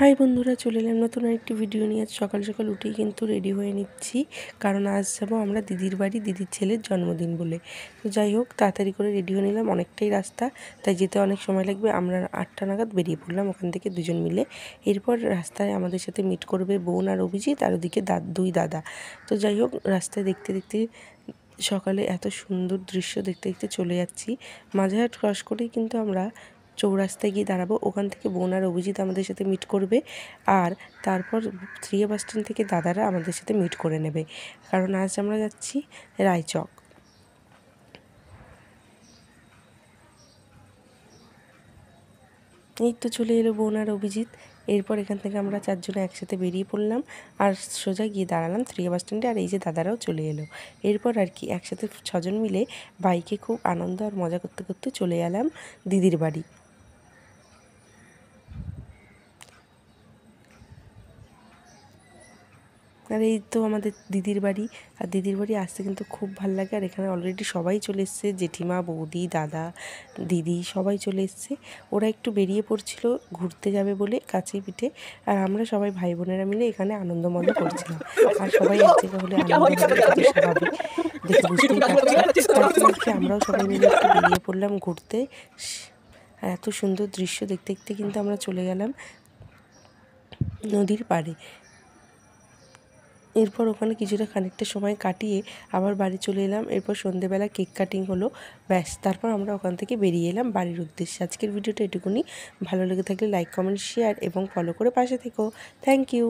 High বন্ধুরা, চলে এলাম নতুন আরেকটি ভিডিও নিয়ে। আজ সকাল সকাল উঠেই কিন্তু রেডি হয়ে নিচ্ছি, কারণ আজ যাবো আমরা দিদির বাড়ি, দিদির ছেলের জন্মদিন বলে। তো যাই হোক, তাড়াতাড়ি করে রেডি হয়ে নিলাম, অনেকটাই রাস্তা, তাই যেতে অনেক সময় লাগবে। আমরা 8টা নাগাদ বেরিয়ে পড়লাম ওখান থেকে দুজন মিলে। এরপর রাস্তায় আমাদের সাথে মিট করবে বোন আর অভিজিৎ, আর ওদিকে দুই দাদা। তো যাই হোক, রাস্তায় দেখতে দেখতে সকালে এত সুন্দর দৃশ্য দেখতে দেখতে চলে যাচ্ছি। মাঝেরহাট ক্রস করেই কিন্তু আমরা চৌরাস্তায় গিয়ে দাঁড়াবো। ওখান থেকে বোন আর অভিজিৎ আমাদের সাথে মিট করবে, আর তারপর 3A বাস স্ট্যান্ড থেকে দাদারা আমাদের সাথে মিট করে নেবে, কারণ আজ আমরা যাচ্ছি রায়চক। এই তো চলে এলো বোন আর অভিজিৎ। এরপর এখান থেকে আমরা 4 জনে একসাথে বেরিয়ে পড়লাম আর সোজা গিয়ে দাঁড়ালাম 3A বাস স্ট্যান্ডে। আর এই যে দাদারাও চলে এলো। এরপর আর কি একসাথে 6 জন মিলে বাইকে খুব আনন্দ আর মজা করতে করতে চলে এলাম দিদির বাড়ি। আর এই তো আমাদের দিদির বাড়ি। আর দিদির বাড়ি আসতে কিন্তু খুব ভালো লাগে। আর এখানে অলরেডি সবাই চলে এসছে, জেঠিমা, বৌদি, দাদা, দিদি সবাই চলে এসছে। ওরা একটু বেরিয়ে পড়ছিল ঘুরতে যাবে বলে কাছে পিঠে, আর আমরা সবাই ভাই বোনেরা মিলে এখানে আনন্দ মজা করছিলাম। আর সবাই এক জায়গা হলে আনন্দ হবে, এটা তো স্বাভাবিক, দেখে বুঝতেই পারছি। তারপর আর কি আমরাও সবাই মিলে একটু বেরিয়ে পড়লাম ঘুরতে। আর এত সুন্দর দৃশ্য দেখতে দেখতে কিন্তু আমরা চলে গেলাম নদীর পাড়ে। এরপর ওখানে কিছুটা খানিকটা সময় কাটিয়ে আবার বাড়ি চলে এলাম। এরপর সন্ধেবেলা কেক কাটিং হলো, ব্যাস। তারপর আমরা ওখান থেকে বেরিয়ে এলাম বাড়ির উদ্দেশ্যে। আজকের ভিডিওটা এটুকুনি। ভালো লেগে থাকলে লাইক, কমেন্ট, শেয়ার এবং ফলো করে পাশে থেকো। Thank you.